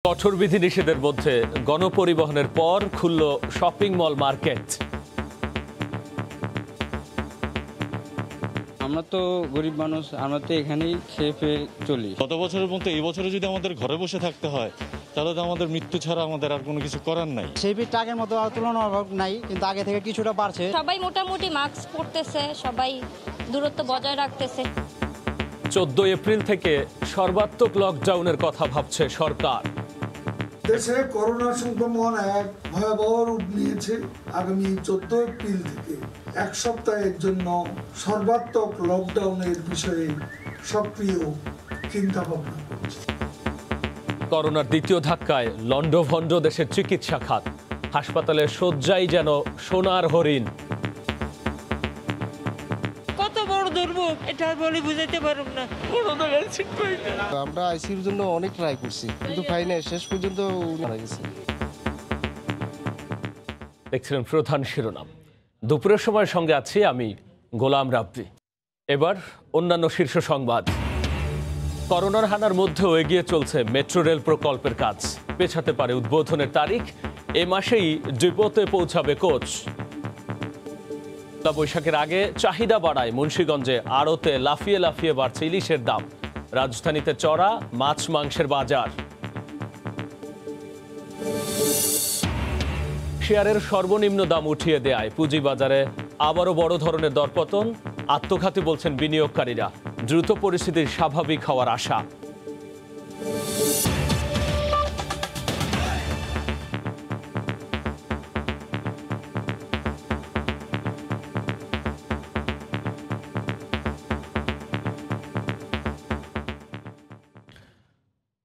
কঠোর বিধিনিষেধের মধ্যে গণপরিবহনের পর খুলল শপিং মল মার্কেট। আমরা তো গরিব মানুষ, আমরা তো এখানেই খেয়ে পেয়ে চলি। গত বছরের মতো এই বছরে যদি আমাদের ঘরে বসে থাকতে হয় তাহলে তো আমাদের মৃত্যু ছাড়া আমাদের আর কোনো কিছু করার নাই। সেই ভিড়টা আগের মতো তুলনা নাই, কিন্তু আগে থেকে কিছুটা বাড়ছে। সবাই মোটামুটি মাস্ক পরতেছে, সবাই দূরত্ব বজায় রাখতেছে। 14 এপ্রিল থেকে সর্বাত্মক লকডাউনের কথা ভাবছে সরকার। দেশে করোনা সংক্রমণ এক ভয়াবহ রূপ নিয়েছে। আগামী 14 এপ্রিল থেকে এক সপ্তাহের জন্য সর্বাত্মক লকডাউনের বিষয়ে সক্রিয় চিন্তা ভাবনা করছে। করোনার দ্বিতীয় ধাক্কায় লন্ডভন্ড দেশের চিকিৎসা খাত। হাসপাতালে শয্যাই যেন সোনার হরিণ। কত বড় দুর্ভোগ, এটা বলে বুঝাইতে পারব না। আমরা আইসিইউর জন্য অনেক ট্রাই করছি, কিন্তু পাই না, শেষ পর্যন্ত মারা গেছে। দেখছিলেন প্রধান শিরোনাম। দুপুরের সময় সঙ্গে আছি আমি গোলাম রাব্বি। এবার অন্যান্য শীর্ষ সংবাদ। করোনার হানার মধ্যেও এগিয়ে চলছে মেট্রো রেল প্রকল্পের কাজ। পেছাতে পারে উদ্বোধনের তারিখ। এ মাসেই ডিপোতে পৌঁছাবে কোচ। বৈশাখের আগে চাহিদা বাড়ায় মুন্সিগঞ্জে আড়তে লাফিয়ে লাফিয়ে বাড়ছে ইলিশের দাম। রাজধানীতে চড়া মাছ মাংসের বাজার। শেয়ারের সর্বনিম্ন দাম উঠিয়ে দেয় পুঁজিবাজারে আবারও বড় ধরনের দরপতন। আত্মঘাতী বলছেন বিনিয়োগকারীরা। দ্রুত পরিস্থিতির স্বাভাবিক হওয়ার আশা।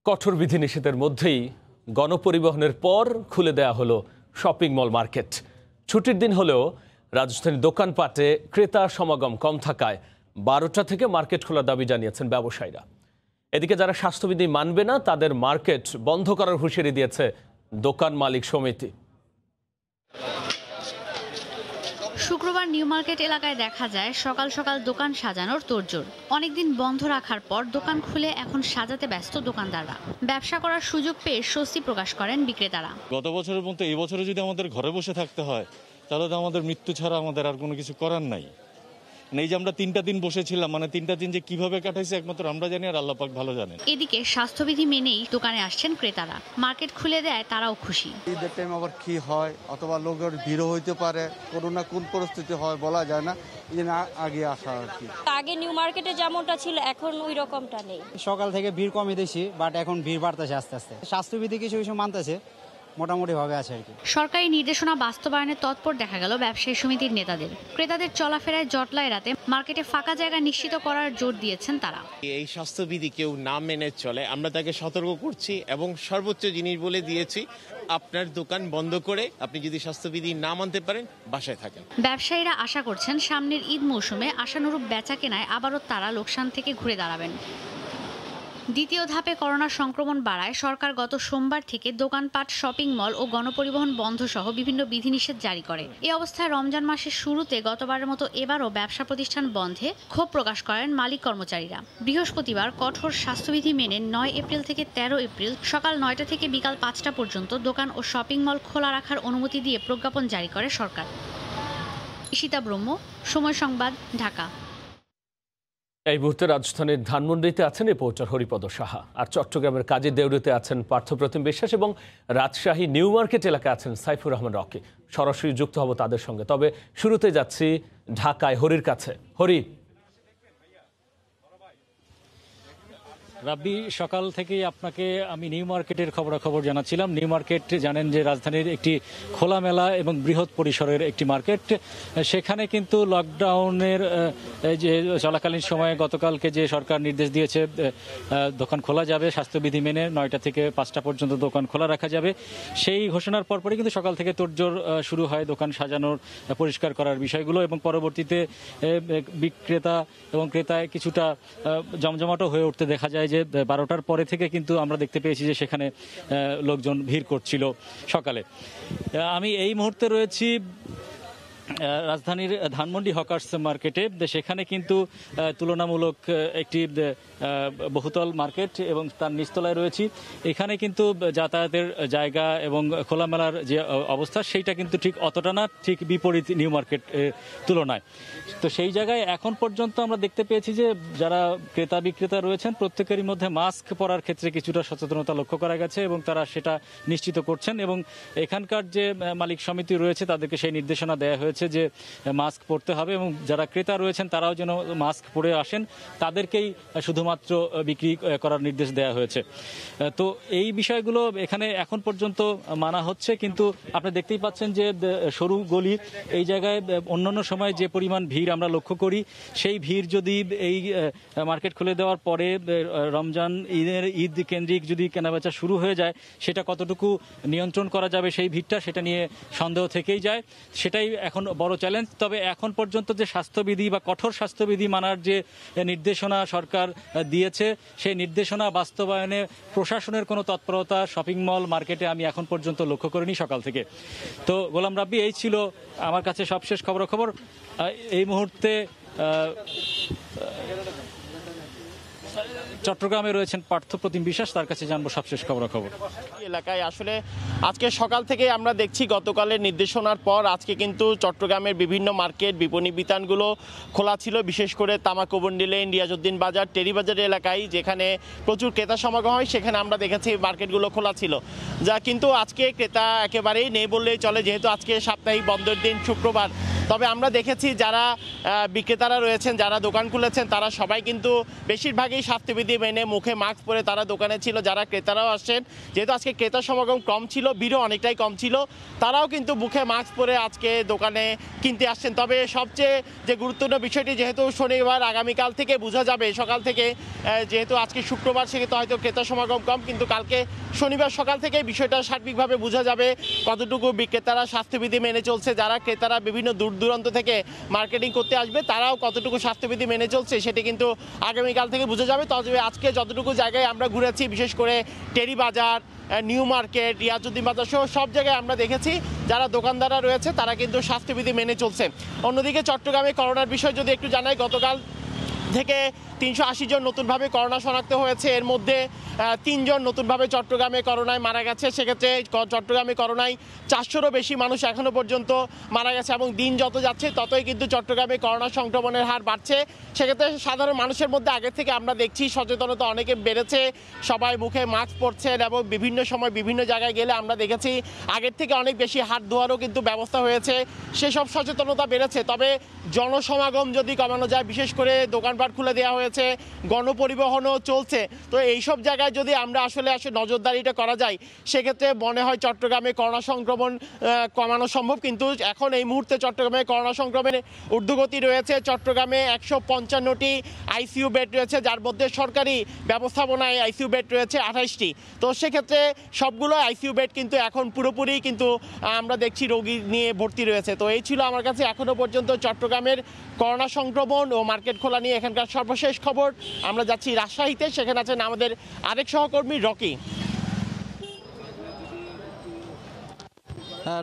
কঠোর বিধিনিষেধের মধ্যেই গণপরিবহনের পর খুলে দেয়া হলো শপিং মল মার্কেট। ছুটির দিন হলেও রাজধানীর দোকানপাটে ক্রেতা সমাগম কম থাকায় 12টা থেকে মার্কেট খোলার দাবি জানিয়েছেন ব্যবসায়ীরা। এদিকে যারা স্বাস্থ্যবিধি মানবে না তাদের মার্কেট বন্ধ করার হুঁশিয়ারি দিয়েছে দোকান মালিক সমিতি। শুক্রবার নিউ মার্কেট এলাকায় দেখা যায় সকাল সকাল দোকান সাজানোর তোড়জোড়। অনেকদিন বন্ধ রাখার পর দোকান খুলে এখন সাজাতে ব্যস্ত দোকানদাররা। ব্যবসা করার সুযোগ পেয়ে স্বস্তি প্রকাশ করেন বিক্রেতারা। গত বছরের মতো এই বছরে যদি আমাদের ঘরে বসে থাকতে হয় তাহলে তো আমাদের মৃত্যু ছাড়া আমাদের আর কোনো কিছু করার নাই। এই যে আমরা 3টা দিন বসেছিলাম, 3টা দিন যে কিভাবে কাটাইছে একমাত্র আমরা জানি আর আল্লাহ পাক ভালো জানেন। এদিকে স্বাস্থ্যবিধি মেনেই দোকানে আসছেন ক্রেতারা। মার্কেট খুলে দেয় তারাও খুশি। ঈদের টাইম আবার কি হয়, অথবা লোকের ভিড়ও হইতে পারে, করোনা কোন পরিস্থিতি হয় বলা যায় না, এই জন্য আগে আসা আর কি। আগে নিউ মার্কেটে যেমনটা ছিল এখন ওই রকমটা নেই। সকাল থেকে ভিড় কমই দিয়েছি, বাট এখন ভিড় বাড়তেছে আস্তে আস্তে। স্বাস্থ্যবিধি কিছু কিছু মানতেছে, মোটামুটি ভাবে আছে আর কি। সরকারি নির্দেশনা বাস্তবায়নে তৎপর দেখা গেল ব্যবসায়ী সমিতির নেতাদের। ক্রেতাদের চলাফেরায় জটলা এড়াতে মার্কেটে ফাঁকা জায়গা নিশ্চিত করার জোর দিয়েছেন তারা। এই স্বাস্থ্যবিধি কেউ না মেনে চলে আমরা তাকে সতর্ক করছি এবং সর্বোচ্চ জিনিস বলে দিয়েছি, আপনার দোকান বন্ধ করে আপনি যদি স্বাস্থ্যবিধি না মানতে পারেন বাসায় থাকেন। ব্যবসায়ীরা আশা করছেন সামনের ঈদ মৌসুমে আশানুরূপ বেচা কেনায় আবারও তারা লোকসান থেকে ঘুরে দাঁড়াবেন। দ্বিতীয় ধাপে করোনা সংক্রমণ বাড়ায় সরকার গত সোমবার থেকে দোকানপাট, শপিং মল ও গণপরিবহন বন্ধ সহ বিভিন্ন বিধিনিষেধ জারি করে। এই অবস্থায় রমজান মাসের শুরুতে গতবারের মতো এবারও ব্যবসা প্রতিষ্ঠান বন্ধে ক্ষোভ প্রকাশ করেন মালিক কর্মচারীরা। বৃহস্পতিবার কঠোর স্বাস্থ্যবিধি মেনে 9 এপ্রিল থেকে 13 এপ্রিল সকাল 9টা থেকে বিকাল 5টা পর্যন্ত দোকান ও শপিং মল খোলা রাখার অনুমতি দিয়ে প্রজ্ঞাপন জারি করে সরকার। ঈশিতা ব্রহ্ম, সময় সংবাদ, ঢাকা। এই মুহূর্তে রাজধানীর ধানমন্ডিতে আছেন রিপোর্টার হরিপদ সাহা, আর চট্টগ্রামের কাজী দেউরিতে আছেন পার্থপ্রতিম বিশ্বাস এবং রাজশাহী নিউ মার্কেট এলাকায় আছেন সাইফুর রহমান রকি। সরাসরি যুক্ত হব তাদের সঙ্গে। তবে শুরুতে যাচ্ছি ঢাকায় হরির কাছে। হরি, রাব্বি, সকাল থেকেই আপনাকে আমি নিউ মার্কেটের খবরাখবর জানাচ্ছিলাম। নিউ মার্কেট জানেন যে রাজধানীর একটি খোলামেলা এবং বৃহৎ পরিসরের একটি মার্কেট। সেখানে কিন্তু লকডাউনের যে চলাকালীন সময়ে গতকালকে যে সরকার নির্দেশ দিয়েছে দোকান খোলা যাবে স্বাস্থ্যবিধি মেনে, 9টা থেকে 5টা পর্যন্ত দোকান খোলা রাখা যাবে, সেই ঘোষণার পরপরই কিন্তু সকাল থেকে তোড়জোড় শুরু হয় দোকান সাজানোর, পরিষ্কার করার বিষয়গুলো, এবং পরবর্তীতে বিক্রেতা এবং ক্রেতায় কিছুটা জমজমাটও হয়ে উঠতে দেখা যায়। যে 12টার পরে থেকে কিন্তু আমরা দেখতে পেয়েছি যে সেখানে লোকজন ভিড় করছিল সকালে। আমি এই মুহূর্তে রয়েছি রাজধানীর ধানমন্ডি হকার্স মার্কেটে, সেখানে কিন্তু তুলনামূলক একটি বহুতল মার্কেট এবং তার নিচতলায় রয়েছি। এখানে কিন্তু যাতায়াতের জায়গা এবং খোলামেলার যে অবস্থা সেইটা কিন্তু ঠিক অতটা না, ঠিক বিপরীত নিউ মার্কেট তুলনায়। তো সেই জায়গায় এখন পর্যন্ত আমরা দেখতে পেয়েছি যে যারা ক্রেতা বিক্রেতা রয়েছেন প্রত্যেকেরই মধ্যে মাস্ক পরার ক্ষেত্রে কিছুটা সচেতনতা লক্ষ্য করা গেছে এবং তারা সেটা নিশ্চিত করছেন এবং এখানকার যে মালিক সমিতি রয়েছে তাদেরকে সেই নির্দেশনা দেওয়া হয়েছে যে মাস্ক পরতে হবে এবং যারা ক্রেতা রয়েছেন তারাও যেন মাস্ক পরে আসেন, তাদেরকেই শুধুমাত্র বিক্রি করার নির্দেশ দেওয়া হয়েছে। তো এই বিষয়গুলো এখানে এখন পর্যন্ত মানা হচ্ছে, কিন্তু আপনি দেখতেই পাচ্ছেন যে সরু গলি, এই জায়গায় অন্যান্য সময় যে পরিমাণ ভিড় আমরা লক্ষ্য করি সেই ভিড় যদি এই মার্কেট খুলে দেওয়ার পরে রমজান ঈদ কেন্দ্রিক যদি কেনাবেচা শুরু হয়ে যায়, সেটা কতটুকু নিয়ন্ত্রণ করা যাবে সেই ভিড়টা, সেটা নিয়ে সন্দেহ থেকেই যায়। সেটাই এখন বড় চ্যালেঞ্জ। তবে এখন পর্যন্ত যে স্বাস্থ্যবিধি বা কঠোর স্বাস্থ্যবিধি মানার যে নির্দেশনা সরকার দিয়েছে, সেই নির্দেশনা বাস্তবায়নে প্রশাসনের কোনো তৎপরতা শপিং মল মার্কেটে আমি এখন পর্যন্ত লক্ষ্য করিনি সকাল থেকে। তো গোলাম রাব্বি, এই ছিল আমার কাছে সবশেষ খবর। এই মুহূর্তে চট্টগ্রামে রয়েছেন পার্থপ্রতিম বিশ্বাস, তার কাছে জানবো সবশেষ খবর। এলাকায় আসলে আজকে সকাল থেকে আমরা দেখছি গতকালের নির্দেশনার পর আজকে কিন্তু চট্টগ্রামের বিভিন্ন মার্কেট বিপণী বিতানগুলো খোলা ছিল, বিশেষ করে তামাকবন্ডি লেন, রিয়াজউদ্দিন বাজার, টেরিবাজার এলাকায় যেখানে প্রচুর ক্রেতা সমাগম হয় সেখানে আমরা দেখেছি মার্কেটগুলো খোলা ছিল, যা কিন্তু আজকে ক্রেতা একেবারেই নেই বললেই চলে, যেহেতু আজকে সাপ্তাহিক বন্ধের দিন শুক্রবার। তবে আমরা দেখেছি যারা বিক্রেতারা রয়েছেন, যারা দোকান খুলেছেন, তারা সবাই কিন্তু বেশিরভাগই স্বাস্থ্যবিধি মেনে মুখে মাস্ক পরে তারা দোকানে ছিল। যারা ক্রেতারাও আসছেন, যেহেতু আজকে ক্রেতা সমাগম কম ছিল, ভিড়ও অনেকটাই কম ছিল, তারাও কিন্তু মুখে মাস্ক পরে আজকে দোকানে কিনতে আসছেন। তবে সবচেয়ে যে গুরুত্বপূর্ণ বিষয়টি, যেহেতু শনিবার আগামীকাল থেকে বোঝা যাবে, সকাল থেকে, যেহেতু আজকে শুক্রবার সেক্ষেত্রে হয়তো ক্রেতা সমাগম কম, কিন্তু কালকে শনিবার সকাল থেকে বিষয়টা সার্বিকভাবে বোঝা যাবে কতটুকু বিক্রেতারা স্বাস্থ্যবিধি মেনে চলছে। যারা ক্রেতারা বিভিন্ন দূর দূরান্ত থেকে মার্কেটিং করতে আসবে তারাও কতটুকু স্বাস্থ্যবিধি মেনে চলছে সেটি কিন্তু আগামীকাল থেকে বোঝা যাবে। তবে আজকে যতটুকু জায়গায় আমরা ঘুরেছি, বিশেষ করে টেরি বাজার, নিউ মার্কেট, রিয়াজউদ্দিন বাজার সহ সব জায়গায় আমরা দেখেছি যারা দোকানদাররা রয়েছে তারা কিন্তু স্বাস্থ্যবিধি মেনে চলছে। অন্যদিকে চট্টগ্রামে করোনার বিষয় যদি একটু জানাই, গতকাল থেকে 380 জন নতুনভাবে করোনা শনাক্ত হয়েছে। এর মধ্যে 3 জন নতুনভাবে চট্টগ্রামে করোনায় মারা গেছে। সেক্ষেত্রে চট্টগ্রামে করোনায় 400-রও বেশি মানুষ এখনও পর্যন্ত মারা গেছে এবং দিন যত যাচ্ছে ততই কিন্তু চট্টগ্রামে করোনা সংক্রমণের হার বাড়ছে। সেক্ষেত্রে সাধারণ মানুষের মধ্যে আগের থেকে আমরা দেখছি সচেতনতা অনেকে বেড়েছে, সবাই মুখে মাস্ক পরছেন এবং বিভিন্ন সময় বিভিন্ন জায়গায় গেলে আমরা দেখেছি আগের থেকে অনেক বেশি হাত ধোয়ারও কিন্তু ব্যবস্থা হয়েছে, সেসব সচেতনতা বেড়েছে। তবে জনসমাগম যদি কমানো যায়, বিশেষ করে দোকানপাট খুলে দেওয়া হয়েছে, গণপরিবহনও চলছে, তো এইসব জায়গায় যদি আমরা আসলে নজরদারিটা করা যায় সেক্ষেত্রে মনে হয় চট্টগ্রামে করোনা সংক্রমণ কমানো সম্ভব। কিন্তু এখন এই মুহূর্তে চট্টগ্রামে করোনা সংক্রমণের ঊর্ধ্বগতি রয়েছে। চট্টগ্রামে 155টি আইসিইউ বেড রয়েছে, যার মধ্যে সরকারি ব্যবস্থাপনায় আইসিইউ বেড রয়েছে 28টি। তো সেক্ষেত্রে সবগুলো আইসিইউ বেড কিন্তু এখন পুরোপুরি কিন্তু আমরা দেখছি রোগী নিয়ে ভর্তি রয়েছে। তো এই ছিল আমার কাছে এখনও পর্যন্ত চট্টগ্রামের করোনা সংক্রমণ ও মার্কেট খোলা নিয়ে এখানকার সর্বশেষ খবর। আমরা যাচ্ছি রাজশাহীতে, সেখানে আছেন আমাদের আরেক সহকর্মী রকি।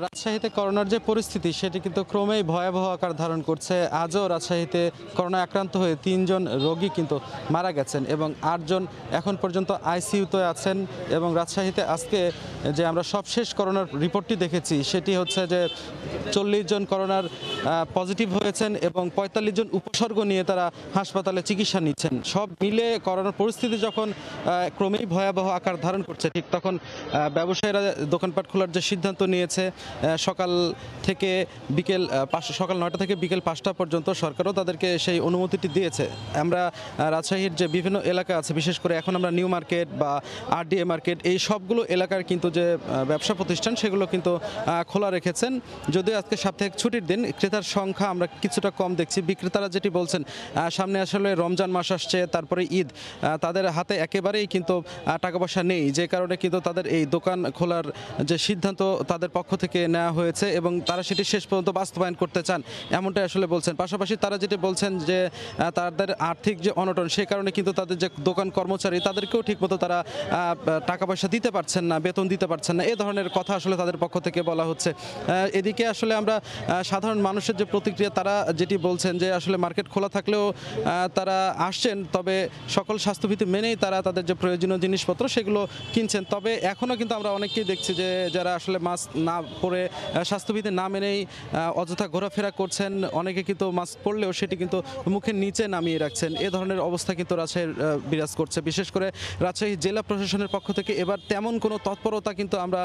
রাজশাহীতে করোনার যে পরিস্থিতি সেটি কিন্তু ক্রমেই ভয়াবহ আকার ধারণ করছে। আজও রাজশাহীতে করোনা আক্রান্ত হয়ে 3 জন রোগী কিন্তু মারা গেছেন এবং 8 জন এখন পর্যন্ত আইসিইউতে আছেন। এবং রাজশাহীতে আজকে যে আমরা সবশেষ করোনার রিপোর্টটি দেখেছি সেটি হচ্ছে যে 40 জন করোনার পজিটিভ হয়েছেন এবং 45 জন উপসর্গ নিয়ে তারা হাসপাতালে চিকিৎসা নিচ্ছেন। সব মিলে করোনার পরিস্থিতি যখন ক্রমেই ভয়াবহ আকার ধারণ করছে, ঠিক তখন ব্যবসায়ীরা দোকানপাট খোলার যে সিদ্ধান্ত নিয়েছে, সকাল থেকে সকাল 9টা থেকে বিকেল 5টা পর্যন্ত সরকারও তাদেরকে সেই অনুমতিটি দিয়েছে। আমরা রাজশাহীর যে বিভিন্ন এলাকা আছে, বিশেষ করে এখন আমরা নিউ মার্কেট বা আরডিএ মার্কেট, এই সবগুলো এলাকার কিন্তু যে ব্যবসা প্রতিষ্ঠান সেগুলো কিন্তু খোলা রেখেছেন। যদিও আজকে সাপ্তাহিক ছুটির দিন, ক্রেতার সংখ্যা আমরা কিছুটা কম দেখছি। বিক্রেতারা যেটি বলছেন, সামনে আসলে রমজান মাস আসছে, তারপরে ঈদ, তাদের হাতে একেবারেই কিন্তু টাকা পয়সা নেই, যে কারণে কিন্তু তাদের এই দোকান খোলার যে সিদ্ধান্ত তাদের পক্ষ থেকে নেওয়া হয়েছে এবং তারা সেটি শেষ পর্যন্ত বাস্তবায়ন করতে চান এমনটাই আসলে বলছেন। পাশাপাশি তারা যেটি বলছেন যে তাদের আর্থিক যে অনটন সে কারণে কিন্তু তাদের যে দোকান কর্মচারী তাদেরকেও ঠিকমতো তারা টাকা পয়সা দিতে পারছেন না, বেতন দিতে পারছেন না, এ ধরনের কথা আসলে তাদের পক্ষ থেকে বলা হচ্ছে। এদিকে আসলে আমরা সাধারণ মানুষের যে প্রতিক্রিয়া তারা যেটি বলছেন যে আসলে মার্কেট খোলা থাকলেও তারা আসছেন, তবে সকল স্বাস্থ্যবিধি মেনেই তারা তাদের যে প্রয়োজনীয় জিনিসপত্র সেগুলো কিনছেন। তবে এখনও কিন্তু আমরা অনেককেই দেখছি যে যারা আসলে মাস্ক না পরে স্বাস্থ্যবিধি না মেনেই অযথা ঘোরাফেরা করছেন, অনেকে কিন্তু মাস্ক পরলেও সেটি কিন্তু মুখের নিচে নামিয়ে রাখছেন। এ ধরনের অবস্থা কিন্তু রাজশাহীর বিরাজ করছে। বিশেষ করে রাজশাহী জেলা প্রশাসনের পক্ষ থেকে এবার তেমন কোনো তৎপরতা কিন্তু আমরা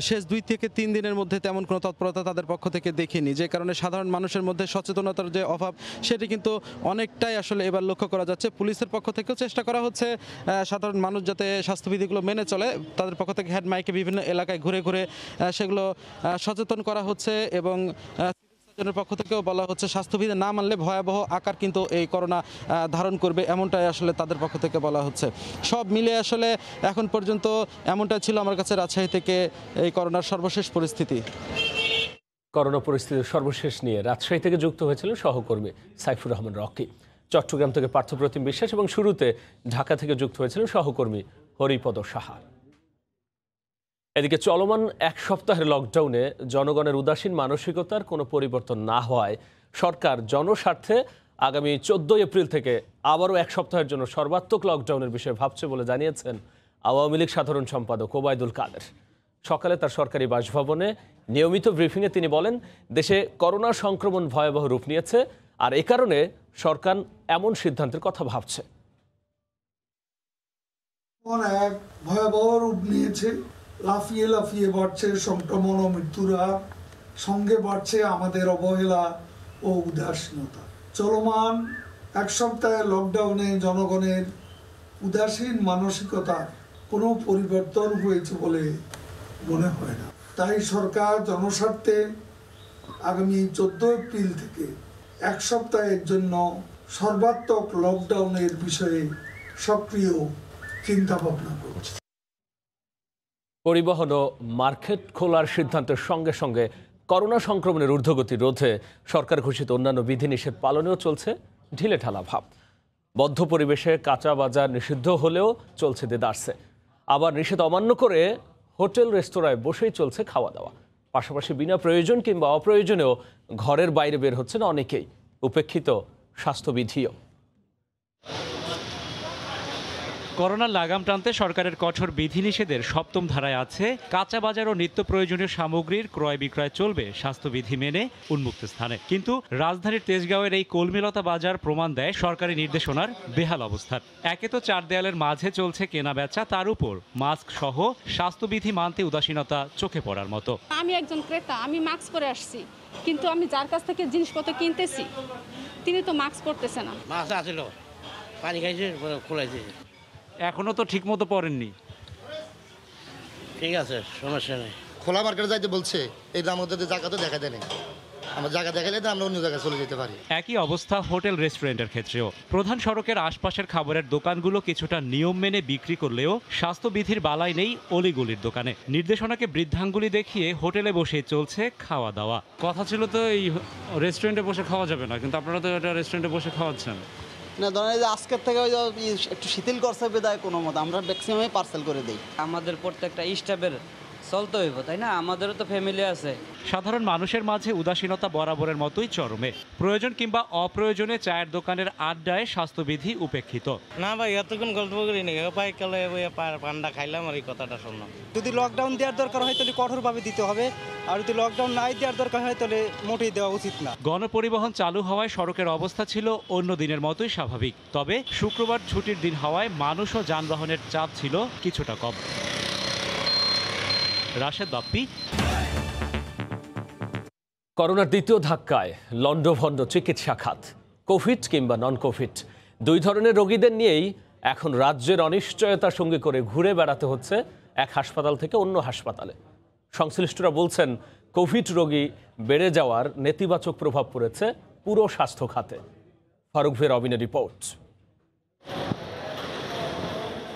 শেষ 2 থেকে 3 দিনের মধ্যে তেমন কোনো তৎপরতা তাদের পক্ষ থেকে দেখিনি, যে কারণে সাধারণ মানুষের মধ্যে সচেতনতার যে অভাব সেটি কিন্তু অনেকটাই আসলে এবার লক্ষ্য করা যাচ্ছে। পুলিশের পক্ষ থেকেও চেষ্টা করা হচ্ছে সাধারণ মানুষ যাতে স্বাস্থ্যবিধিগুলো মেনে চলে, তাদের পক্ষ থেকে হেড মাইকে বিভিন্ন এলাকায় ঘুরে ঘুরে সেগুলো সচেতন করা হচ্ছে এবং সিভিল পক্ষ থেকেও বলা হচ্ছে স্বাস্থ্যবিধি না মানলে ভয়াবহ আকার কিন্তু এই করোনা ধারণ করবে, এমনটাই আসলে তাদের পক্ষ থেকে বলা হচ্ছে। সব মিলে আসলে এখন পর্যন্ত এমনটাই ছিল আমার কাছে রাজশাহী থেকে এই করোনার সর্বশেষ পরিস্থিতি। করোনা পরিস্থিতির সর্বশেষ নিয়ে রাজশাহী থেকে যুক্ত হয়েছিলেন সহকর্মী সাইফুর রহমান রকি, চট্টগ্রাম থেকে পার্থপ্রতিম বিশ্বাস এবং শুরুতে ঢাকা থেকে যুক্ত হয়েছিলেন সহকর্মী হরিপদ সাহা। এদিকে চলমান 1 সপ্তাহের লকডাউনে জনগণের উদাসীন মানসিকতার কোনো পরিবর্তন না হওয়ায় সরকার জনস্বার্থে আগামী 14 এপ্রিল থেকে আবারও 1 সপ্তাহের জন্য সর্বাত্মক লকডাউনের বিষয়ে ভাবছে বলে জানিয়েছেন আওয়ামী লীগ সাধারণ সম্পাদক ওবায়দুল কাদের। সকালে তার সরকারি বাসভবনে নিয়মিত ব্রিফিংয়ে তিনি বলেন, দেশে করোনা সংক্রমণ ভয়াবহ রূপ নিয়েছে আর এ কারণে সরকার এমন সিদ্ধান্তের কথা ভাবছে। এক ভয়াবহ রূপ নিয়েছে, লাফিয়ে লাফিয়ে বাড়ছে সংক্রমণ ও মৃত্যুর হার, সঙ্গে বাড়ছে আমাদের অবহেলা ও উদাসীনতা। চলমান 1 সপ্তাহের লকডাউনে জনগণের উদাসীন মানসিকতার কোনো পরিবর্তন হয়েছে বলে মনে হয় না। তাই সরকার জনস্বার্থে আগামী 14 এপ্রিল থেকে 1 সপ্তাহের জন্য সর্বাত্মক লকডাউনের বিষয়ে সক্রিয় চিন্তা ভাবনা করছে। পরিবহন ও মার্কেট খোলার সিদ্ধান্তের সঙ্গে সঙ্গে করোনা সংক্রমণের ঊর্ধ্বগতি রোধে সরকার ঘোষিত অন্যান্য বিধিনিষেধ পালনেও চলছে ঢিলেঢালা ভাব। বদ্ধ পরিবেশে কাঁচা বাজার নিষিদ্ধ হলেও চলছে দেদারসে। আবার নিষেধ অমান্য করে হোটেল রেস্তোরাঁয় বসেই চলছে খাওয়া দাওয়া। পাশাপাশি বিনা প্রয়োজন কিংবা অপ্রয়োজনেও ঘরের বাইরে বের হচ্ছেন অনেকেই, উপেক্ষিত স্বাস্থ্যবিধিও। করোনার লাগাম টানতে সরকারের কঠোর বিধিনিষেধের 7ম ধারায় আছে কাঁচা বাজার ও নিত্য প্রয়োজনীয় সামগ্রীর ক্রয় বিক্রয় চলবে স্বাস্থ্যবিধি মেনে উন্মুক্ত স্থানে। কিন্তু রাজধানীর তেজগাঁওয়ের এই কলমিলতা বাজার প্রমাণ দেয় সরকারি নির্দেশনার বেহাল অবস্থার। একে তো 4 দেয়ালের মাঝে চলছে কেনা বেচা, তার উপর মাস্ক সহ স্বাস্থ্যবিধি মানতে উদাসীনতা চোখে পড়ার মতো। আমি একজন ক্রেতা, আমি মাস্ক পরে আসছি, কিন্তু আমি যার কাছ থেকে জিনিসপত্র কিনতেছি তিনি তো মাস্ক পরতেছে না। মাছ আছিল, পানি খাইছে, খোলাইছে। এখনো তো ঠিক মতো পড়েননি। ঠিক আছে, সমস্যা নেই। খোলা মার্কেটে যাইতে বলছে, এই দাম মধ্যে জায়গা তো দেখা দেয় না। আমরা জায়গা দেখালে তো আমরা অন্য জায়গায় চলে যেতে পারি। একই অবস্থা হোটেল রেস্টুরেন্টের ক্ষেত্রেও। প্রধান সড়কের আশপাশের খাবারের দোকানগুলো কিছুটা নিয়ম মেনে বিক্রি করলেও স্বাস্থ্যবিধির বালাই নেই অলিগলির দোকানে। নির্দেশনাকে বৃদ্ধাঙ্গুলি দেখিয়ে হোটেলে বসে চলছে খাওয়া দাওয়া। কথা ছিল তো এই রেস্টুরেন্টে বসে খাওয়া যাবে না, কিন্তু আপনারা তো এটা রেস্টুরেন্টে বসে খাওয়াচ্ছেন। না, ধরেন যে আজকের থেকে একটু শিথিল করছে বিদায় কোনো মতো আমরা ম্যাক্সিমামই পার্সেল করে দিই। আমাদের প্রত্যেকটা স্টাফের চলতে হইব, তাই না? আমাদেরও তো ফ্যামিলি আছে। সাধারণ মানুষের মাঝে উদাসীনতা বরাবরের মতোই চরমে। প্রয়োজন কিংবা অপ্রয়োজনে চায়ের দোকানের আড্ডায় স্বাস্থ্যবিধি উপেক্ষিত। না ভাই, এতক্ষণ গল্প করি না, পাইকালে পান্ডা খাইলাম আর এই কথাটা শুনলাম। যদি লকডাউন দেওয়ার দরকার হয় তাহলে কঠোরভাবে দিতে হবে, আর যদি লকডাউন নাই দেওয়ার দরকার হয় তাহলে মোটেই দেওয়া উচিত না। গণপরিবহন চালু হওয়ায় সড়কের অবস্থা ছিল অন্য দিনের মতোই স্বাভাবিক। তবে শুক্রবার ছুটির দিন হওয়ায় মানুষ ও যানবাহনের চাপ ছিল কিছুটা কম। রাশেদ বাপ্পি। করোনার দ্বিতীয় ধাক্কায় লন্ডভন্ড চিকিৎসা খাত। কোভিড কিংবা নন কোভিড 2 ধরনের রোগীদের নিয়েই এখন রাজ্যের অনিশ্চয়তার সঙ্গে করে ঘুরে বেড়াতে হচ্ছে এক হাসপাতাল থেকে অন্য হাসপাতালে। সংশ্লিষ্টরা বলছেন, কোভিড রোগী বেড়ে যাওয়ার নেতিবাচক প্রভাব পড়েছে পুরো স্বাস্থ্য খাতে। ফারুক ভের অবিনের রিপোর্ট।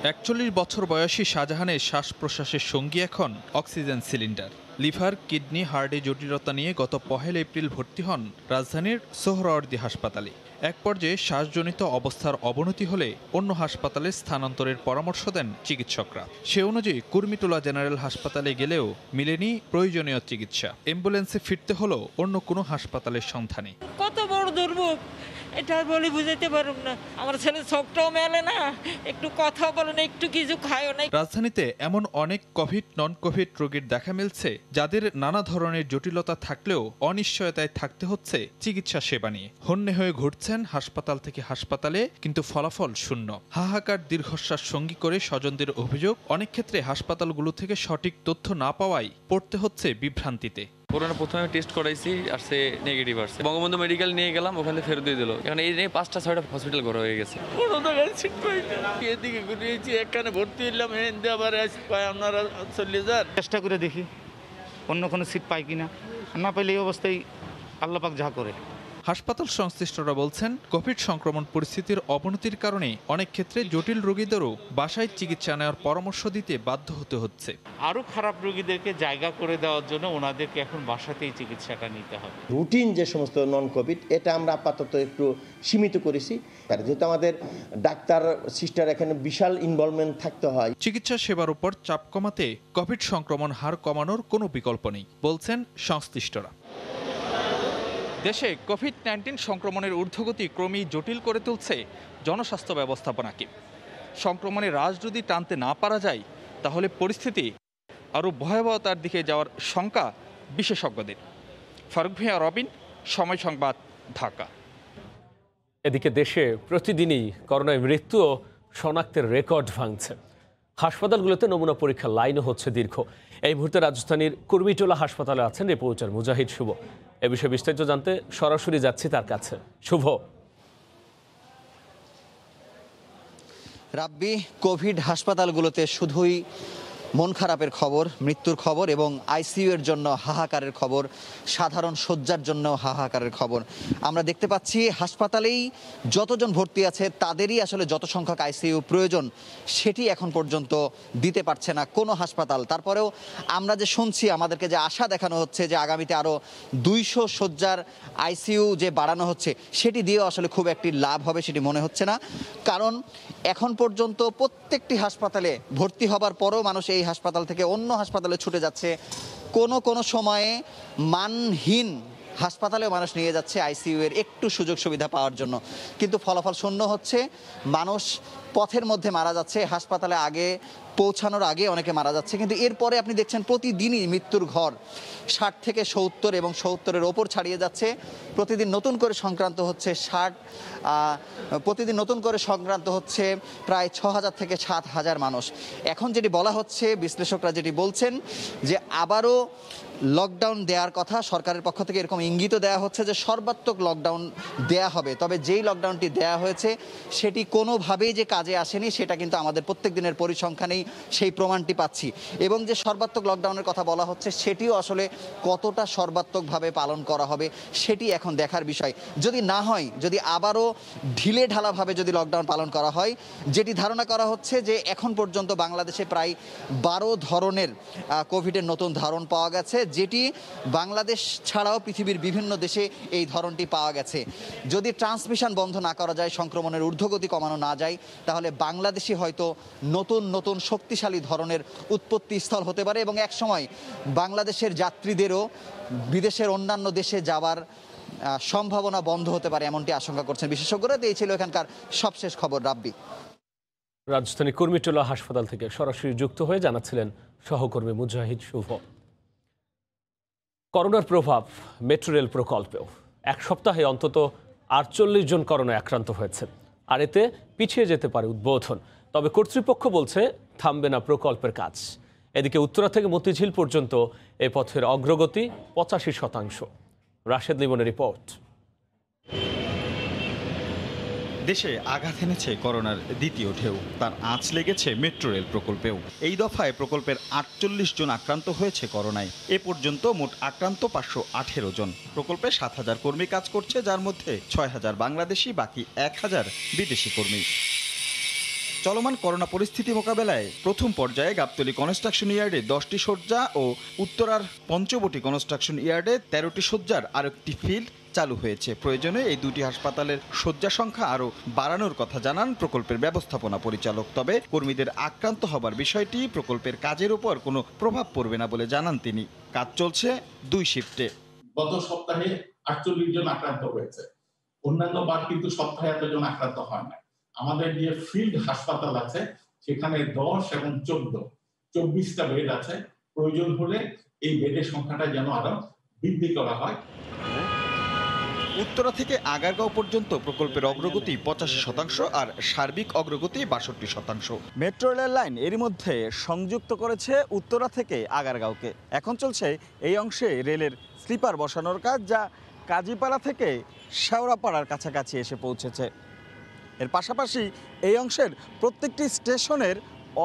41 বছর বয়সী শাহজাহানের শ্বাস প্রশ্বাসের সঙ্গী এখন অক্সিজেন সিলিন্ডার। লিভার, কিডনি, হার্টে জটিলতা নিয়ে গত 1 এপ্রিল ভর্তি হন রাজধানীর সোহরাওয়ার্দী হাসপাতালে। এক পর্যায়ে শ্বাসজনিত অবস্থার অবনতি হলে অন্য হাসপাতালে স্থানান্তরের পরামর্শ দেন চিকিৎসকরা। সে অনুযায়ী কুর্মিটোলা জেনারেল হাসপাতালে গেলেও মেলেনি প্রয়োজনীয় চিকিৎসা। অ্যাম্বুলেন্সে ফিরতে হলো অন্য কোনো হাসপাতালের সন্ধানে। কত বড় দুর্ভোগ, এটা আর বলে বুঝাইতে পারুম না। আমার ছেলে চোখটাও মেলে না, একটু কথা বলে না, একটু কিছু খায়ও না। রাজধানীতে এমন অনেক কোভিড নন কোভিড রোগীর দেখা মিলছে যাদের নানা ধরনের জটিলতা থাকলেও অনিশ্চয়তায় থাকতে হচ্ছে চিকিৎসা সেবা নিয়ে। হন্যে হয়ে ঘুরছেন হাসপাতাল থেকে হাসপাতালে, কিন্তু ফলাফল শূন্য। হাহাকার দীর্ঘশ্বাস সঙ্গী করে স্বজনদের অভিযোগ, অনেক ক্ষেত্রে হাসপাতালগুলো থেকে সঠিক তথ্য না পাওয়ায় পড়তে হচ্ছে বিভ্রান্তিতে। করোনা প্রথমে টেস্ট করাইছি, আসছে নেগেটিভ আসছে। বঙ্গবন্ধু মেডিকেল নিয়ে গেলাম, ওখানে ফেরত দিয়ে দিল। এখন এই নিয়ে 5টা-6টা হসপিটাল ঘর হয়ে গেছে। এদিকে ঘুরিয়েছি, একখানে ভর্তি হইলাম, আবার আপনারা চলে যান। চেষ্টা করে দেখি অন্য কোনো সিট পাই কিনা, না পাইলে এই অবস্থায় আল্লাহ পাক যা করে। হাসপাতাল সংশ্লিষ্টরা বলছেন, কোভিড সংক্রমণ পরিস্থিতির অবনতির কারণে অনেক ক্ষেত্রে জটিল রোগীদেরও বাসায় চিকিৎসা নেওয়ার পরামর্শ দিতে বাধ্য হতে হচ্ছে। আরও খারাপ রোগীদেরকে জায়গা করে দেওয়ার জন্য ওনাদেরকে এখন বাসাতেই চিকিৎসাটা নিতে হবে। রুটিন যে সমস্ত নন কোভিড, এটা আমরা আপাতত একটু সীমিত করেছি, যেহেতু আমাদের ডাক্তার সিস্টার এখানে বিশাল ইনভলভমেন্ট থাকতে হয়। চিকিৎসা সেবার উপর চাপ কমাতে কোভিড সংক্রমণ হার কমানোর কোনো বিকল্প নেই বলছেন সংশ্লিষ্টরা। দেশে কোভিড-19 সংক্রমণের ঊর্ধ্বগতি ক্রমেই জটিল করে তুলছে জনস্বাস্থ্য ব্যবস্থাপনাকে। সংক্রমণের রাশ যদি টানতে না পারা যায়, তাহলে পরিস্থিতি আরও ভয়াবহতার দিকে যাওয়ার শঙ্কা বিশেষজ্ঞদের। ফারুক ভূঁইয়া, রবিন, সময় সংবাদ, ঢাকা। এদিকে দেশে প্রতিদিনই করোনায় মৃত্যু ও শনাক্তের রেকর্ড ভাঙছে। হাসপাতালগুলোতে নমুনা পরীক্ষার লাইনও হচ্ছে দীর্ঘ। এই মুহূর্তে রাজধানীর কুর্মিটোলা হাসপাতালে আছেন রিপোর্টার মুজাহিদ শুভ। এ বিষয়ে বিস্তারিত জানতে সরাসরি যাচ্ছি তার কাছে। শুভ। রাব্বি, কোভিড হাসপাতালগুলোতে শুধুই মন খারাপের খবর, মৃত্যুর খবর এবং আইসিইউ এর জন্য হাহাকারের খবর, সাধারণ শয্যার জন্য হাহাকারের খবর। আমরা দেখতে পাচ্ছি হাসপাতালেই যতজন ভর্তি আছে তাদেরই আসলে যত সংখ্যক আইসিইউ প্রয়োজন সেটি এখন পর্যন্ত দিতে পারছে না কোনো হাসপাতাল। তারপরেও আমরা যে শুনছি, আমাদেরকে যে আশা দেখানো হচ্ছে যে আগামীতে আরও 200 শয্যার আইসিইউ যে বাড়ানো হচ্ছে, সেটি দিয়েও আসলে খুব একটি লাভ হবে সেটি মনে হচ্ছে না। কারণ এখন পর্যন্ত প্রত্যেকটি হাসপাতালে ভর্তি হবার পরও মানুষ এই হাসপাতাল থেকে অন্য হাসপাতালে ছুটে যাচ্ছে। কোনো সময়ে মানহীন হাসপাতালেও মানুষ নিয়ে যাচ্ছে আইসিইউ এর একটু সুযোগ সুবিধা পাওয়ার জন্য, কিন্তু ফলাফল শূন্য হচ্ছে। মানুষ পথের মধ্যে মারা যাচ্ছে, হাসপাতালে আগে পৌঁছানোর আগে অনেকে মারা যাচ্ছে। কিন্তু এরপরে আপনি দেখছেন প্রতিদিনই মৃত্যুর ঘর 60 থেকে 70 এবং 70-এর ওপর ছাড়িয়ে যাচ্ছে। প্রতিদিন নতুন করে সংক্রান্ত হচ্ছে প্রতিদিন নতুন করে সংক্রান্ত হচ্ছে প্রায় 6000 থেকে 7000 মানুষ। এখন যেটি বলা হচ্ছে, বিশ্লেষকরা যেটি বলছেন যে আবারও লকডাউন দেওয়ার কথা সরকারের পক্ষ থেকে এরকম ইঙ্গিত দেওয়া হচ্ছে যে সর্বাত্মক লকডাউন দেয়া হবে। তবে যেই লকডাউনটি দেয়া হয়েছে সেটি কোনোভাবেই যে কাজে আসেনি সেটা কিন্তু আমাদের প্রত্যেক দিনের পরিসংখ্যানেই সেই প্রমাণটি পাচ্ছি। এবং যে সর্বাত্মক লকডাউনের কথা বলা হচ্ছে সেটিও আসলে কতটা সর্বাত্মকভাবে পালন করা হবে সেটি এখন দেখার বিষয়। যদি না হয়, যদি আবারও ঢিলে ঢালাভাবে যদি লকডাউন পালন করা হয়, যেটি ধারণা করা হচ্ছে যে এখন পর্যন্ত বাংলাদেশে প্রায় 12 ধরনের কোভিডের নতুন ধরন পাওয়া গেছে, যেটি বাংলাদেশ ছাড়াও পৃথিবীর বিভিন্ন দেশে এই ধরনটি পাওয়া গেছে। যদি ট্রান্সমিশন বন্ধ না করা যায়, সংক্রমণের ঊর্ধ্বগতি কমানো না যায়, তাহলে বাংলাদেশই হয়তো নতুন শক্তিশালী ধরনের উৎপত্তি স্থল হতে পারে এবং একসময় বাংলাদেশের যাত্রীদেরও বিদেশের অন্যান্য দেশে যাওয়ার সম্ভাবনা বন্ধ হতে পারে, এমনটি আশঙ্কা করছেন বিশেষজ্ঞরা। এই ছিল এখানকার সবশেষ খবর। রাব্বি, রাজধানী কুর্মিটোলা হাসপাতাল থেকে সরাসরি যুক্ত হয়ে জানাচ্ছিলেন সহকর্মী মুজাহিদ শুভ। করোনার প্রভাব মেট্রো রেল প্রকল্পেও। এক সপ্তাহে অন্তত 48 জন করোনায় আক্রান্ত হয়েছে, আর এতে পিছিয়ে যেতে পারে উদ্বোধন। তবে কর্তৃপক্ষ বলছে থামবে না প্রকল্পের কাজ। এদিকে উত্তরা থেকে মতিঝিল পর্যন্ত এ পথের অগ্রগতি 85%। রাশেদ লিমনের রিপোর্ট। দেশে আঘাত এনেছে করোনার দ্বিতীয় ঢেউ, তার আঁচ লেগেছে মেট্রো রেল প্রকল্পেও। এই দফায় প্রকল্পের 48 জন আক্রান্ত হয়েছে করোনায়। এ পর্যন্ত মোট আক্রান্ত 518 জন। প্রকল্পে 7000 কর্মী কাজ করছে, যার মধ্যে 6000 বাংলাদেশি, বাকি 1000 বিদেশি কর্মী। চলমান করোনা পরিস্থিতি মোকাবেলায় প্রথম পর্যায়ে গাবতলী কনস্ট্রাকশন ইয়ার্ডে 10টি শয্যা ও উত্তরার পঞ্চবটি কনস্ট্রাকশন ইয়ার্ডে 13টি শয্যার আরেকটি ফিল্ড চালু হয়েছে। প্রয়োজনে এই দুটি হাসপাতালের শয্যা সংখ্যা আরও বাড়ানোর কথা জানান প্রকল্পের ব্যবস্থাপনা পরিচালক। তবে কর্মীদের আক্রান্ত হবার বিষয়টি প্রকল্পের কাজের উপর কোনো প্রভাব পড়বে না বলে জানান তিনি। কাজ চলছে 2 শিফটে। গত সপ্তাহে 48 জন আক্রান্ত হয়েছে, অন্যান্য বার কিন্তু সপ্তাহে এতজন আক্রান্ত হয় না। আমাদের যে ফিল্ড হাসপাতাল আছে সেখানে 10 এবং 24টা বেড আছে। প্রয়োজন হলে এই বেডের সংখ্যাটা যেন আরো বৃদ্ধি করা হয়। উত্তরা থেকে আগারগাঁও পর্যন্ত প্রকল্পের অগ্রগতি 85% আর সার্বিক অগ্রগতি 62%। মেট্রো রেল লাইন এরই মধ্যে সংযুক্ত করেছে উত্তরা থেকে আগারগাঁওকে। এখন চলছে এই অংশে রেলের স্লিপার বসানোর কাজ, যা কাজীপাড়া থেকে শেওড়াপাড়ার কাছাকাছি এসে পৌঁছেছে। এর পাশাপাশি এই অংশের প্রত্যেকটি স্টেশনের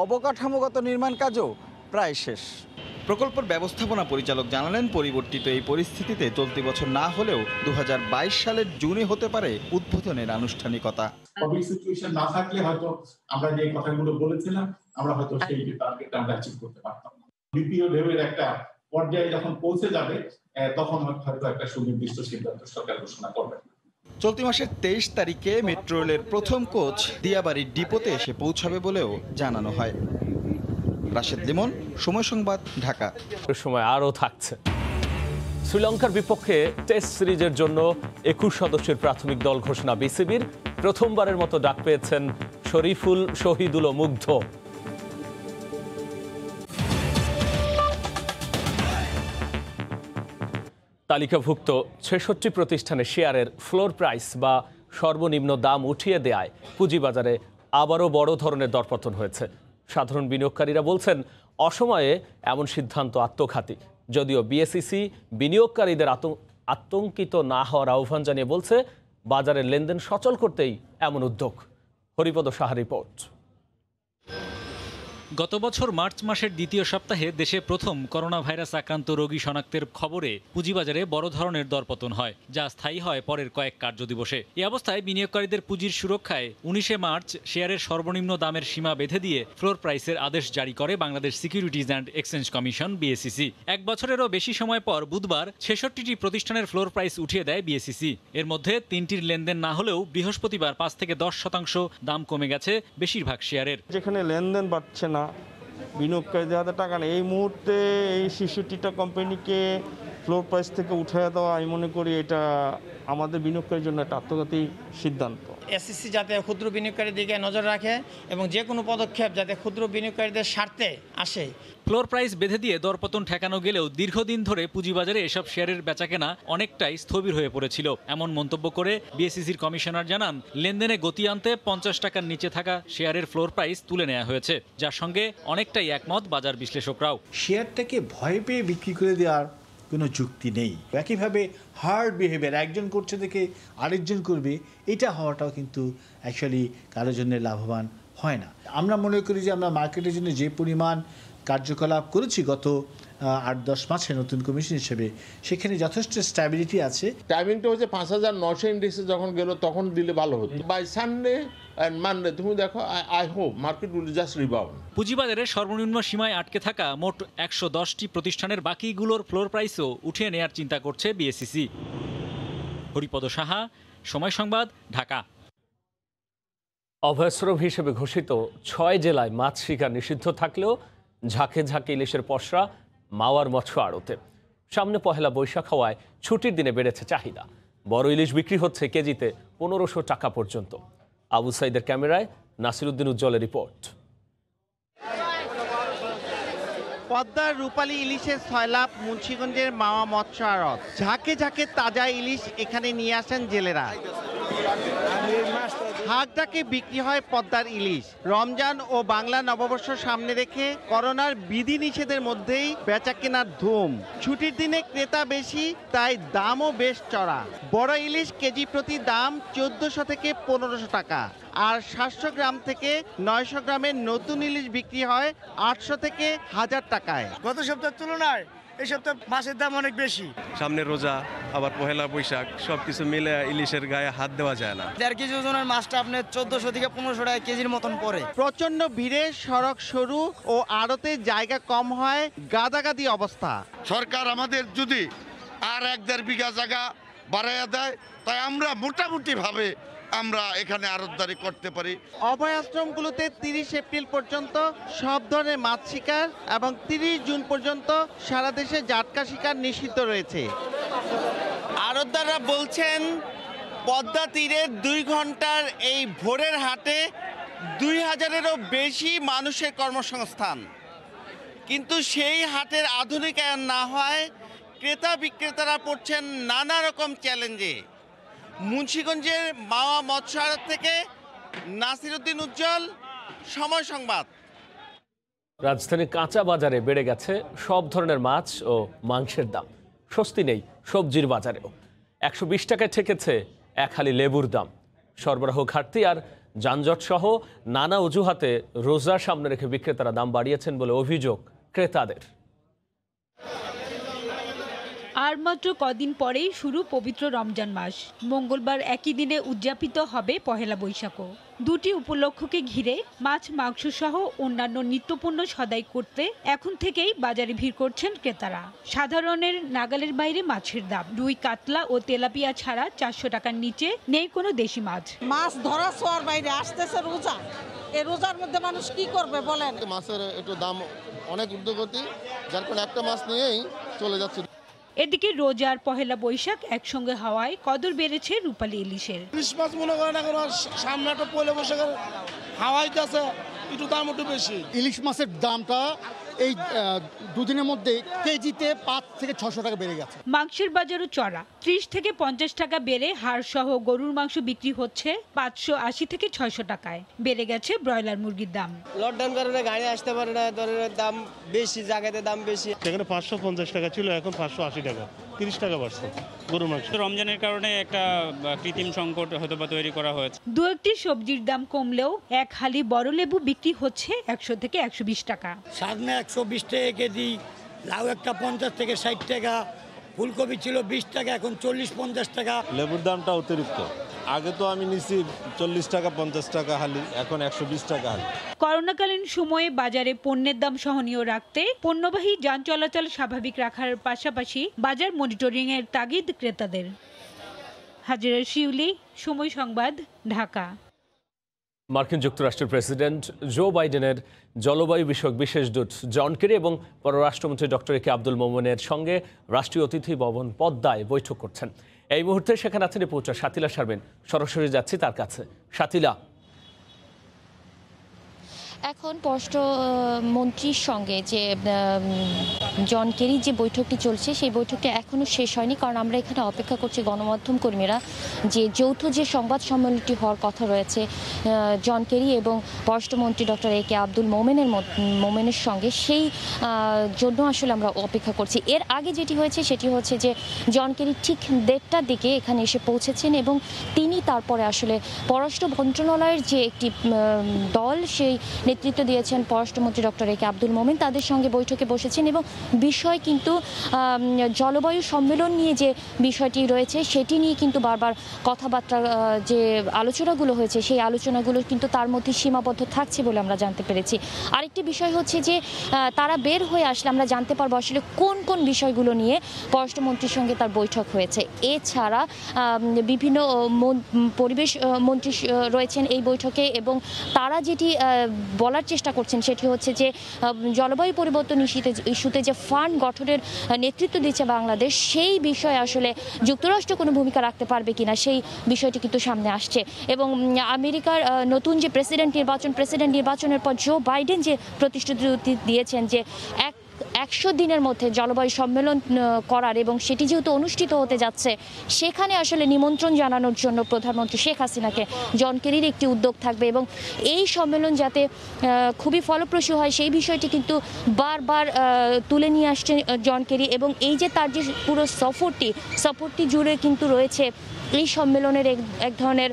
অবকাঠামোগত নির্মাণ কাজও প্রায় শেষ। প্রকল্পের ব্যবস্থাপনা পরিচালক জানালেন, পরিবর্তিত এই পরিস্থিতিতে চলতি বছর না হলেও 2022 সালের জুনে হতে পারে উদ্বোধনের আনুষ্ঠানিকতা। কোভিড সিচুয়েশন না থাকলে হয়তো আমরা যে কথাগুলো বলেছিলাম আমরা হয়তো সেই টার্গেটটা আমরা অ্যাচিভ করতে পারতাম না। দ্বিতীয় ঢেউয়ের একটা পর্যায়ে যখন পৌঁছে যাবে তখন হয়তো একটা সুনির্দিষ্ট সিদ্ধান্ত সরকার ঘোষণা করবে। চলতি মাসের 23 তারিখে মেট্রো রেলের প্রথম কোচ দিয়াবাড়ির ডিপোতে এসে পৌঁছাবে বলেও জানানো হয়। রাশেদ লিমন, সময় সংবাদ, ঢাকা। সময় আরও থাকছে। শ্রীলঙ্কার বিপক্ষে টেস্ট সিরিজের জন্য 21 সদস্যের প্রাথমিক দল ঘোষণা বিসিবির। প্রথমবারের মতো ডাক পেয়েছেন শরীফুল, শহীদুল ও মুগ্ধ। তালিকাভুক্ত 66 প্রতিষ্ঠানের শেয়ারের ফ্লোর প্রাইস বা সর্বনিম্ন দাম উঠিয়ে দেয়ায় পুঁজিবাজারে আবারও বড় ধরনের দরপতন হয়েছে। সাধারণ বিনিয়োগকারীরা বলছেন, অসময়ে এমন সিদ্ধান্ত আত্মঘাতী। যদিও বিএসইসি বিনিয়োগকারীদের আতঙ্কিত না হওয়ার আহ্বান জানিয়ে বলছে, বাজারের লেনদেন সচল করতেই এমন উদ্যোগ। হরিপদ সাহা রিপোর্ট। গত বছর মার্চ মাসের দ্বিতীয় সপ্তাহে দেশে প্রথম করোনা ভাইরাস আক্রান্ত রোগী শনাক্তের খবরে পুঁজিবাজারে বড় ধরনের দরপতন হয়, যা স্থায়ী হয় পরের কয়েক কার্যদিবসে। এই অবস্থায় বিনিয়োগকারীদের পুঁজির সুরক্ষায় 19 মার্চ শেয়ারের সর্বনিম্ন দামের সীমা বেঁধে দিয়ে ফ্লোর প্রাইসের আদেশ জারি করে Bangladesh securities and exchange commission BSEC. 1 বছরেরও বেশি সময় পর বুধবার 66টি প্রতিষ্ঠানের ফ্লোর প্রাইস উঠিয়ে দেয় বিএসইসি। এর মধ্যে 3টির লেনদেন না হলেও বৃহস্পতিবার 5 থেকে 10% দাম কমে গেছে বেশিরভাগ শেয়ারের। যেখানে লেনদেন বাড়ছে না, বিনিয়োগকারীদের হাতে টাকা নেই, এই মুহূর্তে এই 66টা কোম্পানিকে ফ্লোর প্রাইস থেকে উঠে দেওয়া, আমি মনে করি এটা আমাদের বিনিয়োগকারীর জন্য একটা আত্মঘাতী সিদ্ধান্ত। এসএসসি যাতে ক্ষুদ্র বিনিয়োগকারীর দিকে নজর রাখে এবং যে কোনো পদক্ষেপ যাতে ক্ষুদ্র বিনিয়োগকারীদের স্বার্থে আসে। ফ্লোর প্রাইস বেঁধে দিয়ে দরপতন ঠেকানো গেলেও দীর্ঘদিন ধরে পুঁজিবাজারে এসব শেয়ারের বেচাকেনা অনেকটাই স্থবির হয়ে পড়েছিল। এমন মন্তব্য করে বিএসইসির কমিশনার জানান, লেনদেনে গতি আনতে 50 টাকার নিচে থাকা শেয়ারের ফ্লোর প্রাইস তুলে নেওয়া হয়েছে, যার সঙ্গে অনেকটাই একমত বাজার বিশ্লেষকরাও। শেয়ারটাকে ভয় পেয়ে বিক্রি করে দেওয়ার কোনো যুক্তি নেই। একইভাবে হার্ড বিহেভিয়ার একজন করছে দেখে আরেকজন করবে, এটা হওয়াটাও কিন্তু অ্যাকচুয়ালি কারোর জন্য লাভবান হয় না। আমরা মনে করি যে আমরা মার্কেটের জন্য যে পরিমাণ কার্যকলাপ করেছি গত 8-10 মাসে নতুন কমিশন হিসেবে, সেখানে যথেষ্ট স্ট্যাবিলিটি আছে। টাইমিংটা হচ্ছে 5900 ইন্ডেক্সে যখন গেল তখন দিলে ভালো হতো। বাই সানডে এন্ড মানডে তুমি দেখো, I hope market will just rebound. পুঁজিবাজারে সর্বনিম্ন সীমায় আটকে থাকা মোট 110টি প্রতিষ্ঠানের বাকিগুলোর ফ্লোর প্রাইসও উঠিয়ে নেয়ার চিন্তা করছে বিএসইসি। হরিপদ সাহা, সময় সংবাদ, ঢাকা। অভয়াশ্রম হিসেবে ঘোষিত 6 জেলায় মাছ শিকার নিষিদ্ধ থাকলেও ঝাঁকে ঝাঁকে ইলিশের পসরা মাওয়ার মৎস্য আড়তে। সামনে পহেলা বৈশাখ হওয়ায় ছুটির দিনে বেড়েছে চাহিদা। বড় ইলিশ বিক্রি হচ্ছে কেজিতে 1500 টাকা পর্যন্ত। আবু সাইদের ক্যামেরায় নাসিরউদ্দিন উজ্জ্বলের রিপোর্ট। পদ্মার রূপালী ইলিশের সয়লাভ মুন্সিগঞ্জের মাওয়া মৎস্য আড়ত। ঝাঁকে ঝাঁকে তাজা ইলিশ এখানে নিয়ে আসেন জেলেরা। হাঁকডাকে বিক্রি হয় পদ্মার ইলিশ। রমজান ও বাংলা নববর্ষ সামনে রেখে করোনার বিধিনিষেধের মধ্যেই বেচা কেনার ধুম। ছুটির দিনে ক্রেতা বেশি, তাই দামও বেশ চড়া। বড় ইলিশ কেজি প্রতি দাম 1400 থেকে 1500 টাকা। আর 700 গ্রাম থেকে 900 গ্রামের নতুন ইলিশ বিক্রি হয় 800 থেকে 1000 টাকায়। গত সপ্তাহের তুলনায় এই সপ্তাহে মাছের দাম অনেক বেশি। সামনে রোজা, আবার পহেলা বৈশাখ, সবকিছু মিলে ইলিশের গায়ে হাত দেওয়া যায় না। 1.5 কেজি ওজনের মাছটা আপনার 1400 থেকে 1500 টাকা কেজির মতন পড়ে। প্রচন্ড ভিড়ে সড়ক সরু ও আড়তে জায়গা কম হয়, গাদাগাদি অবস্থা। সরকার আমাদের যদি আর 1-1.5 বিঘা জায়গা বাড়াইয়া দেয়, তাই আমরা মোটামুটি ভাবে আমরা এখানে আড়তদারি করতে পারি। অভয় আশ্রমগুলোতে 30 এপ্রিল পর্যন্ত সব ধরনের মাছ শিকার এবং 30 জুন পর্যন্ত সারা দেশে জাটকা শিকার নিষিদ্ধ রয়েছে। আড়তদাররা বলছেন পদ্মা তীরের 2 ঘন্টার এই ভোরের হাটে 2000-এরও বেশি মানুষের কর্মসংস্থান, কিন্তু সেই হাটের আধুনিকায়ন না হয় ক্রেতা বিক্রেতারা পড়ছেন নানা রকম চ্যালেঞ্জে। মুন্সিগঞ্জের মাওয়া মৎস্য আড়ত থেকে নাসির উদ্দিন উজ্জ্বল, সময় সংবাদ। রাজধানীর কাঁচা বাজারে বেড়ে গেছে সব ধরনের মাছ ও মাংসের দাম। স্বস্তি নেই সবজির বাজারেও। 120 টাকায় ঠেকেছে এক হালি লেবুর দাম। সরবরাহ ঘাটতি আর যানজট সহ নানা অজুহাতে রোজার সামনে রেখে বিক্রেতারা দাম বাড়িয়েছেন বলে অভিযোগ ক্রেতাদের। আর মাত্র কদিন পরেই শুরু পবিত্র রমজান মাস। মঙ্গলবার একই দিনে উদযাপিত হবে পহেলা বৈশাখও। দুটি উপলক্ষকে ঘিরে মাছ, মাংস সহ অন্যান্য নিত্যপণ্য সদাই করতে এখন থেকেই বাজারে ভিড় করছেন ক্রেতারা। সাধারণের নাগালের বাইরে মাছের দাম। রুই, কাতলা ও তেলাপিয়া ছাড়া 400 টাকার নিচে নেই কোনো দেশি মাছ। মাছ ধরা ছোঁয়ার বাইরে আসতেছে রোজা। এই রোজার মধ্যে মানুষ কি করবে বলেন? মাছের একটু দাম অনেক ঊর্ধ্বগতি, যার কারণে একটা মাছ নিয়েই চলে যাচ্ছে। এদিকে রোজার পহেলা বৈশাখ একসঙ্গে হওয়ায় কদর বেড়েছে রূপালী ইলিশের। ইলিশ মাছ মনে করেন এখন সামনে একটা পয়লা বৈশাখের হাওয়াইতে আছে, একটু দাম একটু বেশি। ইলিশ মাছের দামটা এই দুদিনের মধ্যে কেজিতে 5 থেকে 600 টাকা বেড়ে গেছে। মাংসের বাজারও চড়া। 30 থেকে 50 টাকা বেড়ে হাড় সহ গরুর মাংস বিক্রি হচ্ছে 580 থেকে 600 টাকায়। বেড়ে গেছে ব্রয়লার মুরগির দাম। লকডাউন কারণে গাড়ি আসতে পারে না, দাম বেশি, জায়গাতে দাম বেশি। সেখানে 550 টাকা ছিল, এখন 580 টাকা, 30 টাকা বাড়ছে গরুর মাংস। রমজানের কারণে একটা কৃত্রিম সংকট হয়তো বা তৈরি করা হয়েছে। দু একটি সবজির দাম কমলেও এক হালি বড় লেবু বিক্রি হচ্ছে 100 থেকে 120 টাকা। সামনে 120 টাকা কেজি, লাউ একটা 50 থেকে 60 টাকা, ফুলকপি ছিল 20 টাকা, এখন 40-50 টাকা। লেবুর দামটা অতিরিক্ত। আগে তো আমি নিছি 40 টাকা 50 টাকা হালি, এখন 120 টাকা হালি। করোনাকালীন সময়ে বাজারে পণ্যের দাম সহনীয় রাখতে পণ্যবাহী যান চলাচল স্বাভাবিক রাখার পাশাপাশি বাজার মনিটরিং এর তাগিদ ক্রেতাদের। হাজিরা শিউলি, সময় সংবাদ, ঢাকা। মার্কিন যুক্তরাষ্ট্রের প্রেসিডেন্ট জো বাইডেনের জলবায়ু বিষয়ক বিশেষ দূত জন কেরি এবং পররাষ্ট্রমন্ত্রী ডক্টর একে আব্দুল মোমেনের সঙ্গে রাষ্ট্রীয় অতিথি ভবন পদ্মায় বৈঠক করছেন। এই মুহূর্তে সেখানে আছেন রিপোর্টার শাতিলা শারমিন। সরাসরি যাচ্ছি তার কাছে। শাতিলা, এখন পররাষ্ট্রমন্ত্রীর সঙ্গে যে জন কেরির যে বৈঠকটি চলছে সেই বৈঠকটি এখনও শেষ হয়নি, কারণ আমরা এখানে অপেক্ষা করছি গণমাধ্যম কর্মীরা যে যৌথ যে সংবাদ সম্মেলনটি হওয়ার কথা রয়েছে জন কেরি এবং পররাষ্ট্রমন্ত্রী ডক্টর একে আব্দুল মোমেনের সঙ্গে, সেই জন্য আসলে আমরা অপেক্ষা করছি। এর আগে যেটি হয়েছে সেটি হচ্ছে যে জন কেরি ঠিক 1:30টার দিকে এখানে এসে পৌঁছেছেন এবং তিনি তারপরে আসলে পররাষ্ট্র মন্ত্রণালয়ের যে একটি দল সেই নেতৃত্ব দিয়েছেন পররাষ্ট্রমন্ত্রী ডক্টর একে আব্দুল মোমেন, তাদের সঙ্গে বৈঠকে বসেছেন এবং বিষয় কিন্তু জলবায়ু সম্মেলন নিয়ে যে বিষয়টি রয়েছে সেটি নিয়ে কিন্তু বারবার কথাবার্তা যে আলোচনাগুলো হয়েছে সেই আলোচনাগুলো কিন্তু তার মধ্যে সীমাবদ্ধ থাকছে বলে আমরা জানতে পেরেছি। আরেকটি বিষয় হচ্ছে যে তারা বের হয়ে আসলে আমরা জানতে পারবো আসলে কোন কোন বিষয়গুলো নিয়ে পররাষ্ট্রমন্ত্রীর সঙ্গে তার বৈঠক হয়েছে। এছাড়া বিভিন্ন পরিবেশ মন্ত্রী রয়েছেন এই বৈঠকে এবং তারা যেটি বলার চেষ্টা করছেন সেটি হচ্ছে যে জলবায়ু পরিবর্তন ইস্যুতে যে ফান্ড গঠনের নেতৃত্ব দিচ্ছে বাংলাদেশ, সেই বিষয়ে আসলে যুক্তরাষ্ট্র কোনো ভূমিকা রাখতে পারবে কিনা সেই বিষয়টি কিন্তু সামনে আসছে। এবং আমেরিকার নতুন যে প্রেসিডেন্ট নির্বাচনের পর জো বাইডেন যে প্রতিশ্রুতি দিয়েছেন যে 100 দিনের মধ্যে জলবায়ু সম্মেলন করার, এবং সেটি যেহেতু অনুষ্ঠিত হতে যাচ্ছে সেখানে আসলে নিমন্ত্রণ জানানোর জন্য প্রধানমন্ত্রী শেখ হাসিনাকে জন কেরির একটি উদ্যোগ থাকবে এবং এই সম্মেলন যাতে খুবই ফলপ্রসূ হয় সেই বিষয়টি কিন্তু বারবার তুলে নিয়ে আসছে জন কেরি। এবং এই যে তার যে পুরো সফরটি জুড়ে কিন্তু রয়েছে এই সম্মেলনের এক ধরনের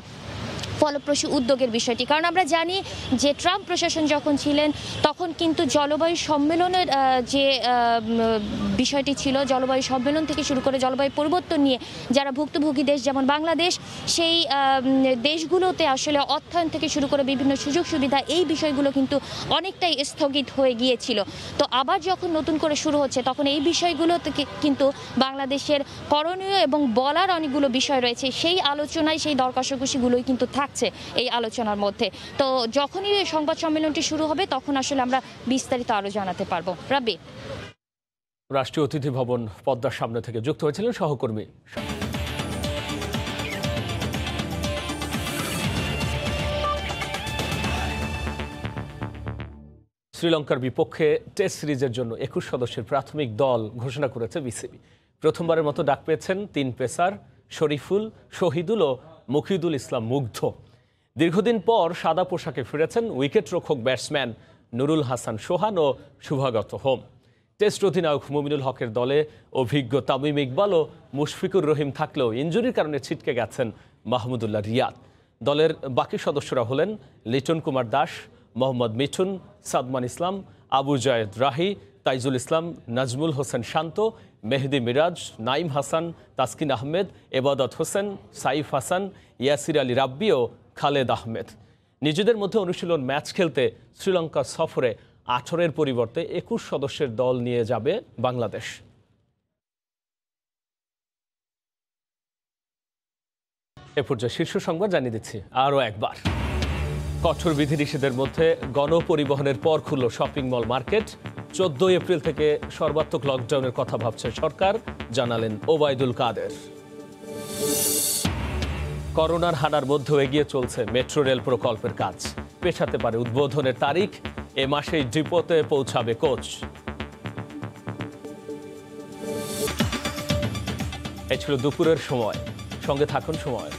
ফলপ্রসূ উদ্যোগের বিষয়টি, কারণ আমরা জানি যে ট্রাম্প প্রশাসন যখন ছিলেন তখন কিন্তু জলবায়ু সম্মেলনের যে বিষয়টি ছিল, জলবায়ু সম্মেলন থেকে শুরু করে জলবায়ু পরিবর্তন নিয়ে যারা ভুক্তভোগী দেশ যেমন বাংলাদেশ, সেই দেশগুলোতে আসলে অর্থায়ন থেকে শুরু করে বিভিন্ন সুযোগ সুবিধা এই বিষয়গুলো কিন্তু অনেকটাই স্থগিত হয়ে গিয়েছিল। তো আবার যখন নতুন করে শুরু হচ্ছে তখন এই বিষয়গুলো থেকে কিন্তু বাংলাদেশের করণীয় এবং বলার অনেকগুলো বিষয় রয়েছে, সেই আলোচনায় সেই দর কষাকষিগুলোই কিন্তু থাকছে এই আলোচনার মধ্যে। তো যখনই সংবাদ সম্মেলনটি শুরু হবে তখন আসলে আমরা বিস্তারিত আরো জানাতে পারবো। রাব্বি, রাষ্ট্রীয় অতিথি ভবন পদ্মার সামনে থেকে যুক্ত হয়েছিলেন সহকর্মী। শ্রীলঙ্কার বিপক্ষে টেস্ট সিরিজের জন্য 21 সদস্যের প্রাথমিক দল ঘোষণা করেছে বিসিবি। প্রথমবারের মতো ডাক পেয়েছেন 3 পেসার শরীফুল, শহীদুল ও মুখিদুল ইসলাম মুগ্ধ। দীর্ঘদিন পর সাদা পোশাকে ফিরেছেন উইকেট রক্ষক ব্যাটসম্যান নুরুল হাসান সোহান ও শুভাগত হোম। টেস্ট অধিনায়ক মুমিনুল হকের দলে অভিজ্ঞ তামিম ইকবাল ও মুশফিকুর রহিম থাকলেও ইনজুরির কারণে ছিটকে গেছেন মাহমুদুল্লাহ রিয়াদ। দলের বাকি সদস্যরা হলেন লিটন কুমার দাস, মোহাম্মদ মিঠুন, সাদমান ইসলাম, আবু জায়েদ রাহি, তাইজুল ইসলাম, নাজমুল হোসেন শান্ত, মেহেদি মিরাজ, নাইম হাসান, তাসকিন আহমেদ, এবাদত হোসেন, সাইফ হাসান, ইয়াসির আলী রাব্বি ও খালেদ আহমেদ। নিজেদের মধ্যে অনুশীলন ম্যাচ খেলতে শ্রীলঙ্কা সফরে 18-এর পরিবর্তে 21 সদস্যের দল নিয়ে যাবে বাংলাদেশ। এ পর্যায়ে শীর্ষ সংবাদ জানিয়ে দিচ্ছি আরও একবার। কঠোর বিধিনিষেধের মধ্যে গণপরিবহনের পর খুলল শপিং মল মার্কেট। 14 এপ্রিল থেকে সর্বাত্মক লকডাউনের কথা ভাবছে সরকার, জানালেন ওবায়দুল কাদের। করোনার হানার মধ্যেও এগিয়ে চলছে মেট্রো রেল প্রকল্পের কাজ। পেছাতে পারে উদ্বোধনের তারিখ, এ মাসেই ডিপোতে পৌঁছাবে কোচ। এ ছিল দুপুরের সময়, সঙ্গে থাকুন সময়।